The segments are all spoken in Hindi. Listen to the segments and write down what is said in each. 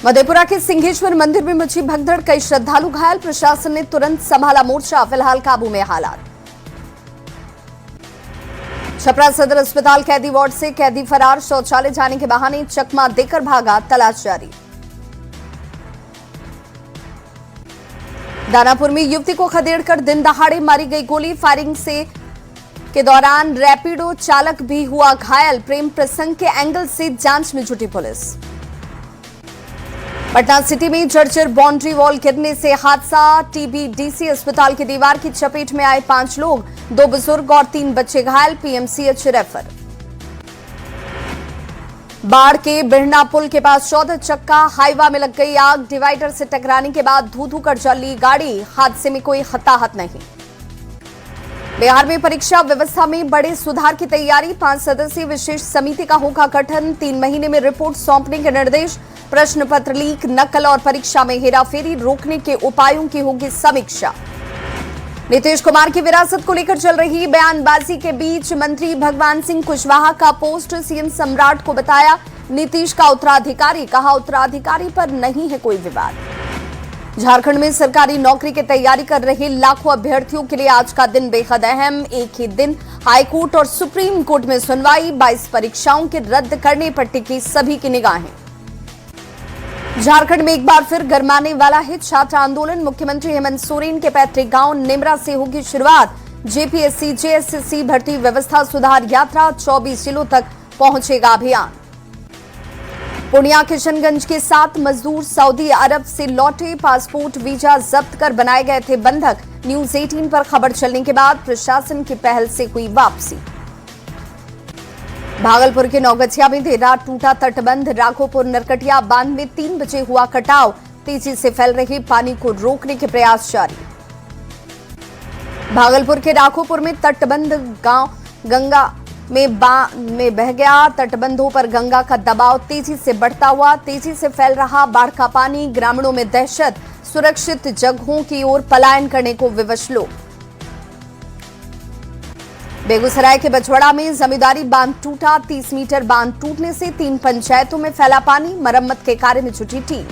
मधेपुरा के सिंहेश्वर मंदिर में मची भगदड़, कई श्रद्धालु घायल, प्रशासन ने तुरंत संभाला मोर्चा, फिलहाल काबू में हालात। छपरा सदर अस्पताल कैदी वार्ड से कैदी फरार, शौचालय जाने के बहाने चकमा देकर भागा, तलाश जारी। दानापुर में युवती को खदेड़कर दिन दहाड़े मारी गई गोली, फायरिंग के दौरान रैपिडो चालक भी हुआ घायल, प्रेम प्रसंग के एंगल से जांच में जुटी पुलिस। पटना सिटी में जर्जर बाउंड्री वॉल गिरने से हादसा, टीबीडीसी अस्पताल की दीवार की चपेट में आए 5 लोग, 2 बुजुर्ग और 3 बच्चे घायल, पीएमसीएच रेफर। बाढ़ के बिरना पुल के पास 14 चक्का हाईवा में लग गई आग, डिवाइडर से टकराने के बाद धू-धू कर जली गाड़ी, हादसे में कोई हताहत नहीं। बिहार में परीक्षा व्यवस्था में बड़े सुधार की तैयारी, 5 सदस्यीय विशेष समिति का होगा गठन, 3 महीने में रिपोर्ट सौंपने के निर्देश। प्रश्न पत्र लीक, नकल और परीक्षा में हेराफेरी रोकने के उपायों की होगी समीक्षा। नीतीश कुमार की विरासत को लेकर चल रही बयानबाजी के बीच मंत्री भगवान सिंह कुशवाहा का पोस्ट, सीएम सम्राट को बताया नीतीश का उत्तराधिकारी, कहा उत्तराधिकारी पर नहीं है कोई विवाद। झारखंड में सरकारी नौकरी की तैयारी कर रहे लाखों अभ्यर्थियों के लिए आज का दिन बेहद अहम, एक ही दिन हाईकोर्ट और सुप्रीम कोर्ट में सुनवाई, 22 परीक्षाओं के रद्द करने पर टिकी सभी की निगाहें। झारखंड में एक बार फिर गरमाने वाला है छात्र आंदोलन, मुख्यमंत्री हेमंत सोरेन के पैतृक गांव निमरा से होगी शुरुआत। जेपीएससी जेएसएससी भर्ती व्यवस्था सुधार यात्रा 24 जिलों तक पहुंचेगा अभियान। पूर्णिया किशनगंज के 7 मजदूर सऊदी अरब से लौटे, पासपोर्ट वीजा जब्त कर बनाए गए थे बंधक, न्यूज 18 पर खबर चलने के बाद प्रशासन की पहल से हुई वापसी। भागलपुर के नौगछिया में देर रात टूटा तटबंध, राघोपुर नरकटिया बांध में 3 बजे हुआ कटाव, तेजी से फैल रहे पानी को रोकने के प्रयास जारी। भागलपुर के राघोपुर में तटबंध गांव गंगा में बह गया, तटबंधों पर गंगा का दबाव तेजी से बढ़ता हुआ, तेजी से फैल रहा बाढ़ का पानी, ग्रामीणों में दहशत, सुरक्षित जगहों की ओर पलायन करने को विवश लोग। बेगूसराय के बछवाड़ा में जमींदारी बांध टूटा, 30 मीटर बांध टूटने से 3 पंचायतों में फैला पानी, मरम्मत के कार्य में जुटी टीम।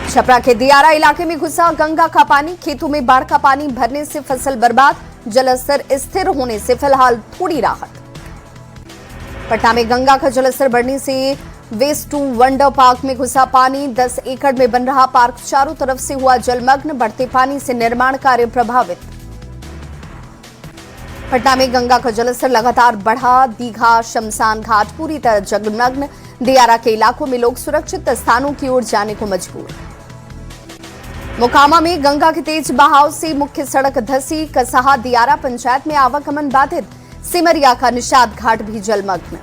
छपरा के दियारा इलाके में घुसा गंगा का पानी, खेतों में बाढ़ का पानी भरने से फसल बर्बाद, जलस्तर स्थिर होने से फिलहाल थोड़ी राहत। पटना में गंगा का जलस्तर बढ़ने से वेस्ट टू वंडर पार्क में घुसा पानी, 10 एकड़ में बन रहा पार्क चारों तरफ से हुआ जलमग्न, बढ़ते पानी से निर्माण कार्य प्रभावित। पटना में गंगा का जलस्तर लगातार बढ़ा, दीघा शमशान घाट पूरी तरह जलमग्न, दियारा के इलाकों में लोग सुरक्षित स्थानों की ओर जाने को मजबूर। मोकामा में गंगा के तेज बहाव से मुख्य सड़क धसी, कसहा दियारा पंचायत में आवागमन बाधित, सिमरिया का निषाद घाट भी जलमग्न।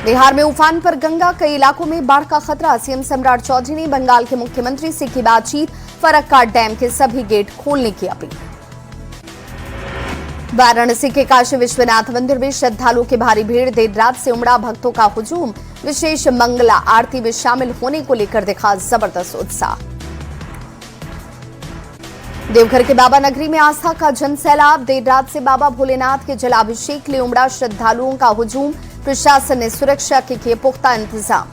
बिहार में उफान पर गंगा, कई इलाकों में बाढ़ का खतरा, सीएम सम्राट चौधरी ने बंगाल के मुख्यमंत्री से की बातचीत, फरक्का डैम के सभी गेट खोलने की अपील। वाराणसी के काशी विश्वनाथ मंदिर में श्रद्धालुओं की भारी भीड़, देर रात से उमड़ा भक्तों का हुजूम, विशेष मंगला आरती में शामिल होने को लेकर दिखा जबरदस्त उत्साह। देवघर के बाबा नगरी में आस्था का जनसैलाब, देर रात से बाबा भोलेनाथ के जलाभिषेक के लिए उमड़ा श्रद्धालुओं का हुजूम, प्रशासन ने सुरक्षा के किए पुख्ता इंतजाम।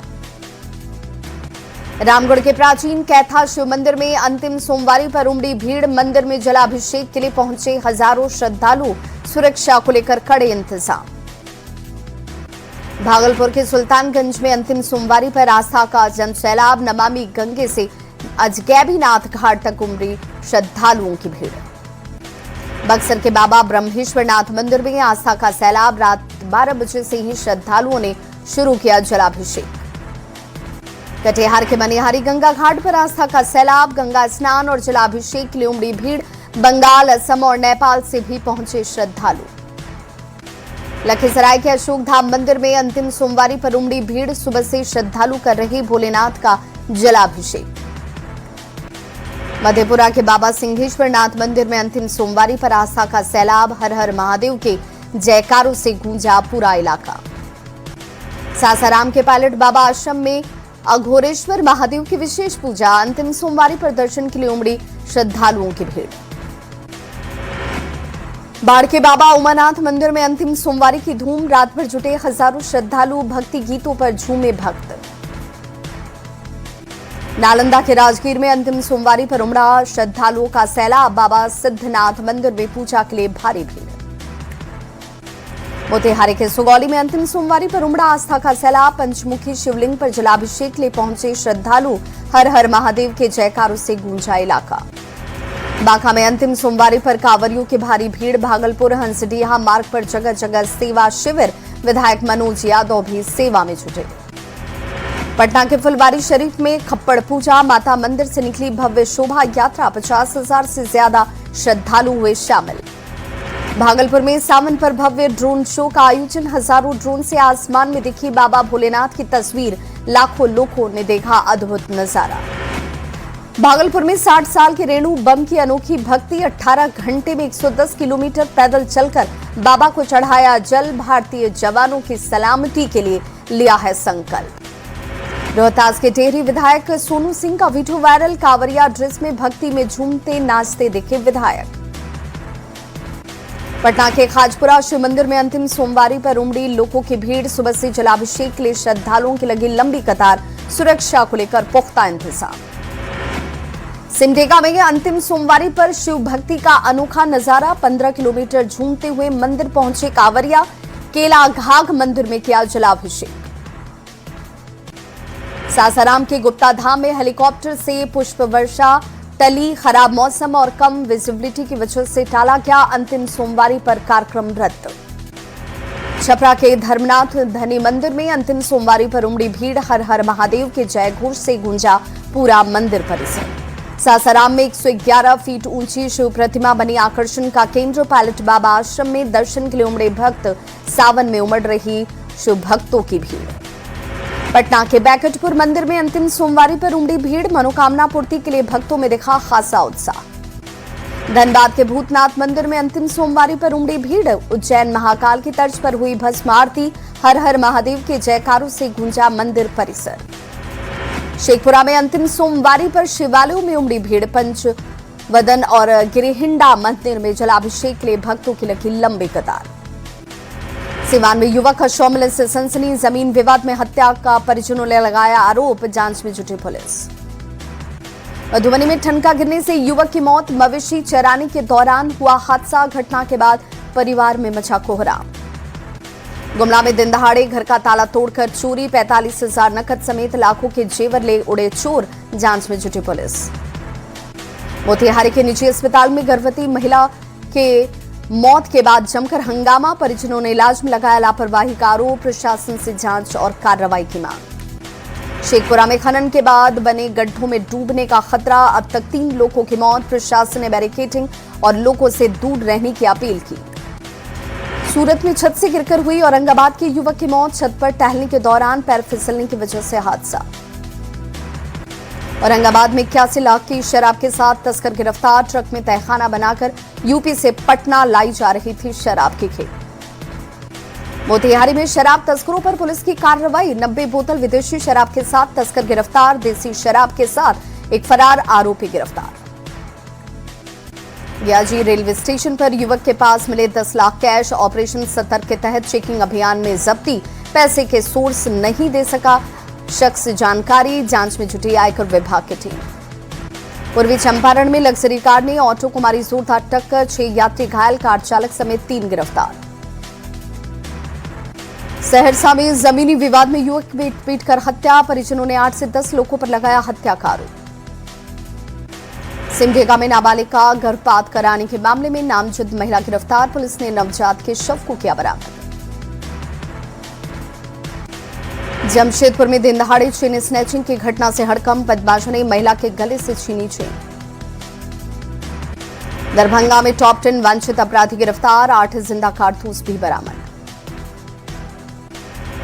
रामगढ़ के प्राचीन कैथा शिव मंदिर में अंतिम सोमवारी पर उमड़ी भीड़, मंदिर में जलाभिषेक के लिए पहुंचे हजारों श्रद्धालु, सुरक्षा को लेकर कड़े इंतजाम। भागलपुर के सुल्तानगंज में अंतिम सोमवारी पर आस्था का जनसैलाब, नमामि गंगे से अजगैबीनाथ घाट तक उमड़ी श्रद्धालुओं की भीड़। बक्सर के बाबा ब्रह्मेश्वरनाथ मंदिर में आस्था का सैलाब, रात 12 बजे से ही श्रद्धालुओं ने शुरू किया जलाभिषेक। कटिहार के मनिहारी गंगा घाट पर आस्था का सैलाब, गंगा स्नान और जलाभिषेक के लिए उमड़ी भीड़, बंगाल, असम और नेपाल से भी पहुंचे श्रद्धालु। लखीसराय के अशोक धाम मंदिर में अंतिम सोमवारी पर उमड़ी भीड़, सुबह से श्रद्धालु कर रहे भोलेनाथ का जलाभिषेक। मधेपुरा के बाबा सिंहेश्वरनाथ मंदिर में अंतिम सोमवारी पर आस्था का सैलाब, हर हर महादेव के जयकारों से गूंजा पूरा इलाका। सासाराम के पायलट बाबा आश्रम में अघोरेश्वर महादेव की विशेष पूजा, अंतिम सोमवारी पर दर्शन के लिए उमड़ी श्रद्धालुओं की भीड़। बाढ़ के बाबा उमानाथ मंदिर में अंतिम सोमवारी की धूम। रात भर जुटे हजारों श्रद्धालु, भक्ति गीतों पर झूमे भक्त। नालंदा के राजगीर में अंतिम सोमवारी पर उमड़ा श्रद्धालुओं का सैलाब। बाबा सिद्धनाथ मंदिर में पूजा के लिए भारी भीड़। मोतिहारी के सुगौली में अंतिम सोमवारी पर उमड़ा आस्था का सैलाब। पंचमुखी शिवलिंग पर जलाभिषेक के लिए पहुंचे श्रद्धालु। हर हर महादेव के जयकारों से गूंजा इलाका। बांका में अंतिम सोमवारी पर कांवरियों की भारी भीड़। भागलपुर हंसडीहा मार्ग पर जगह जगह सेवा शिविर। विधायक मनोज यादव भी सेवा में जुटे। पटना के फुलवारी शरीफ में खप्पड़ पूजा। माता मंदिर से निकली भव्य शोभा यात्रा। 50,000 से ज्यादा श्रद्धालु हुए शामिल। भागलपुर में सावन पर भव्य ड्रोन शो का आयोजन। हजारों ड्रोन से आसमान में दिखी बाबा भोलेनाथ की तस्वीर। लाखों लोगों ने देखा अद्भुत नजारा। भागलपुर में 60 साल के रेणु बम की अनोखी भक्ति। 18 घंटे में 110 किलोमीटर पैदल चलकर बाबा को चढ़ाया जल। भारतीय जवानों की सलामती के लिए लिया है संकल्प। रोहतास के टेहरी विधायक सोनू सिंह का वीडियो वायरल। कांवरिया ड्रेस में भक्ति में झूमते नाचते दिखे विधायक। पटना के खाजपुरा शिव मंदिर में अंतिम सोमवारी पर उमड़ी लोगों की भीड़। सुबह से जलाभिषेक के लिए श्रद्धालुओं की लगी लंबी कतार। सुरक्षा को लेकर पुख्ता इंतजाम। सिमडेगा में अंतिम सोमवारी पर शिव भक्ति का अनोखा नजारा। 15 किलोमीटर झूमते हुए मंदिर पहुंचे कांवरिया। केला घाघ मंदिर में किया जलाभिषेक। सासाराम के गुप्ता धाम में हेलीकॉप्टर से पुष्प वर्षा टली। खराब मौसम और कम विजिबिलिटी की वजह से टाला गया। अंतिम सोमवारी पर कार्यक्रम रद्द। छपरा के धर्मनाथ धनी मंदिर में अंतिम सोमवारी पर उमड़ी भीड़। हर हर महादेव के जय घोष से गूंजा पूरा मंदिर परिसर। सासाराम में 111 फीट ऊंची शिव प्रतिमा बनी आकर्षण का केंद्र। पायलट बाबा आश्रम में दर्शन के लिए उमड़े भक्त। सावन में उमड़ रही शिव भक्तों की भीड़। पटना के बैकटपुर मंदिर में अंतिम सोमवारी पर उमड़ी भीड़। मनोकामना पूर्ति के लिए भक्तों में दिखा खासा उत्साह। धनबाद के भूतनाथ मंदिर में अंतिम सोमवारी पर उमड़ी भीड़। उज्जैन महाकाल की तर्ज पर हुई भस्म आरती। हर हर महादेव के जयकारों से गूंजा मंदिर परिसर। शेखपुरा में अंतिम सोमवारी पर शिवालयों में उमड़ी भीड़। पंचवदन और गिरिहिंडा मंदिर में जलाभिषेक के लिए भक्तों की लगी लंबी कतार। सिवान में युवक का शौमिल से सनसनी। जमीन विवाद में हत्या का परिजनों ने लगाया आरोप। जांच में जुटी पुलिस। मधुबनी में ठनका गिरने से युवक की मौत। मवेशी चराने के दौरान हुआ हादसा। घटना के बाद परिवार में मचा कोहराम। गुमला में दिन दहाड़े घर का ताला तोड़कर चोरी। 45,000 नकद समेत लाखों के जेवर ले उड़े चोर। जांच में जुटी पुलिस। मोतिहारी के निजी अस्पताल में गर्भवती महिला के मौत के बाद जमकर हंगामा। परिजनों ने इलाज में लगाया लापरवाही का आरोप। प्रशासन से जांच और कार्रवाई की मांग। शेखपुरा में खनन के बाद बने गड्ढों में डूबने का खतरा। अब तक 3 लोगों की मौत। प्रशासन ने बैरिकेडिंग और लोगों से दूर रहने की अपील की। सूरत में छत से गिरकर हुई औरंगाबाद के युवक की मौत। छत पर टहलने के दौरान पैर फिसलने की वजह से हादसा। औरंगाबाद में 81 लाख की शराब के साथ तस्कर गिरफ्तार। ट्रक में तहखाना बनाकर यूपी से पटना लाई जा रही थी शराब की खेप। मोतिहारी में शराब तस्करों पर पुलिस की कार्रवाई। 90 बोतल विदेशी शराब के साथ तस्कर गिरफ्तार। देसी शराब के साथ एक फरार आरोपी गिरफ्तार। गयाजी रेलवे स्टेशन पर युवक के पास मिले 10 लाख कैश। ऑपरेशन सतर्क के तहत चेकिंग अभियान में जब्ती। पैसे के सोर्स नहीं दे सका शख्स जानकारी। जांच में जुटी आयकर विभाग की टीम। पूर्वी चंपारण में लग्जरी कार ने ऑटो को मारी जोरदार टक्कर। 6 यात्री घायल। कार चालक समेत 3 गिरफ्तार। सहरसा में जमीनी विवाद में युवक की पीटकर हत्या। परिजनों ने 8 से 10 लोगों पर लगाया हत्या का आरोप। सिमडेगा में नाबालिग का गर्भपात कराने के मामले में नामजद महिला गिरफ्तार। पुलिस ने नवजात के शव को किया बरामद। जमशेदपुर में दिन दहाड़े चेन स्नैचिंग की घटना से हड़कंप। बदमाशों ने महिला के गले से छीनी चेन। दरभंगा में टॉप 10 वांछित अपराधी गिरफ्तार। 8 जिंदा कारतूस भी बरामद।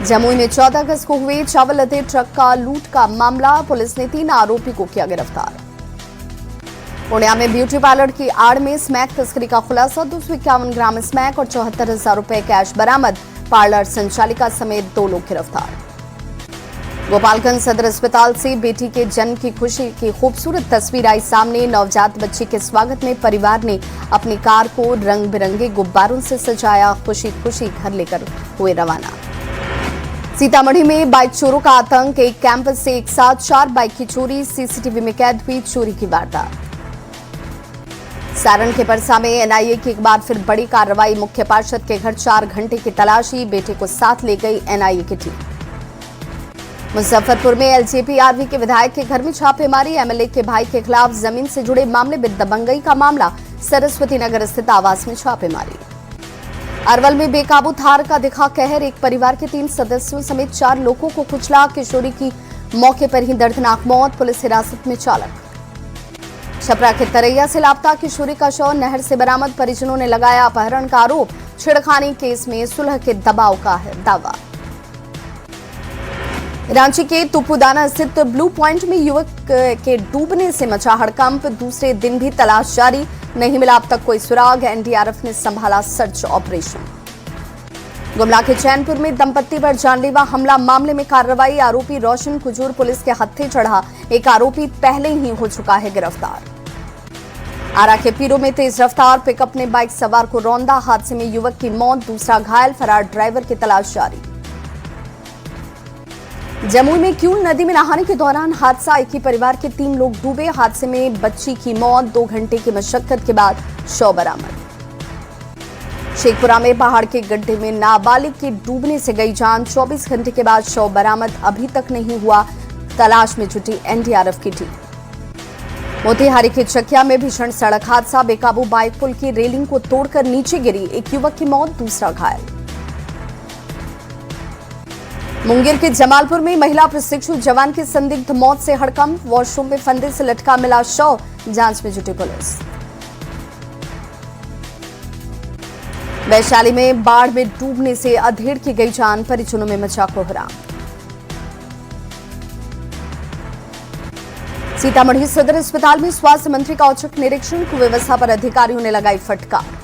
जमुई में 14 अगस्त को हुए चावल लदे ट्रक का लूट का मामला। पुलिस ने 3 आरोपी को किया गिरफ्तार। पूर्णिया में ब्यूटी पार्लर की आड़ में स्मैक तस्करी का खुलासा। 251 ग्राम स्मैक और 74,000 रुपए कैश बरामद। पार्लर संचालिका समेत 2 लोग गिरफ्तार। गोपालगंज सदर अस्पताल से बेटी के जन्म की खुशी की खूबसूरत तस्वीर आई सामने। नवजात बच्ची के स्वागत में परिवार ने अपनी कार को रंग बिरंगे गुब्बारों से सजाया। खुशी खुशी घर लेकर हुए रवाना। सीतामढ़ी में बाइक चोरों का आतंक। एक कैंपस से एक साथ 4 बाइक की चोरी। सीसीटीवी में कैद हुई चोरी की वारदात। सारण के परसा में एनआईए की एक बार फिर बड़ी कार्रवाई। मुख्य पार्षद के घर 4 घंटे की तलाशी। बेटे को साथ ले गई एनआईए की टीम। मुजफ्फरपुर में एलजेपी आरवी के विधायक के घर में छापेमारी। एमएलए के भाई के खिलाफ जमीन से जुड़े मामले में दबंगई का मामला। सरस्वती नगर स्थित आवास में छापेमारी। अरवल में बेकाबू थार का दिखा कहर। एक परिवार के 3 सदस्यों समेत 4 लोगों को कुचला। किशोरी की मौके पर ही दर्दनाक मौत। पुलिस हिरासत में चालक। छपरा के तरैया से लापता किशोरी का शव नहर से बरामद। परिजनों ने लगाया अपहरण का आरोप। छेड़खानी केस में सुलह के दबाव का है दावा। रांची के तुपुदाना स्थित ब्लू पॉइंट में युवक के डूबने से मचा हड़कंप। दूसरे दिन भी तलाश जारी। नहीं मिला अब तक कोई सुराग। एनडीआरएफ ने संभाला सर्च ऑपरेशन। गुमला के चैनपुर में दंपत्ति पर जानलेवा हमला मामले में कार्रवाई। आरोपी रोशन कुजूर पुलिस के हत्थे चढ़ा। एक आरोपी पहले ही हो चुका है गिरफ्तार। आरा के पीरो में तेज रफ्तार पिकअप ने बाइक सवार को रौंदा। हादसे में युवक की मौत, दूसरा घायल। फरार ड्राइवर की तलाश जारी। जमुई में क्यूल नदी में नहाने के दौरान हादसा। एक ही परिवार के 3 लोग डूबे। हादसे में बच्ची की मौत। 2 घंटे की मशक्कत के बाद शव बरामद। शेखपुरा में पहाड़ के गड्ढे में नाबालिग के डूबने से गई जान। 24 घंटे के बाद शव बरामद। अभी तक नहीं हुआ। तलाश में जुटी एनडीआरएफ की टीम। मोतिहारी के चकिया में भीषण सड़क हादसा। बेकाबू बाइक पुल की रेलिंग को तोड़कर नीचे गिरी। एक युवक की मौत, दूसरा घायल। मुंगेर के जमालपुर में महिला प्रशिक्षु जवान की संदिग्ध मौत से हड़कंप। वॉशरूम में फंदे से लटका मिला शव। जांच में जुटी पुलिस। वैशाली में बाढ़ में डूबने से अधेड़ की गई जान। परिजनों में मचा कोहराम। सीतामढ़ी सदर अस्पताल में स्वास्थ्य मंत्री का औचक निरीक्षण। कुव्यवस्था पर अधिकारियों ने लगाई फटकार।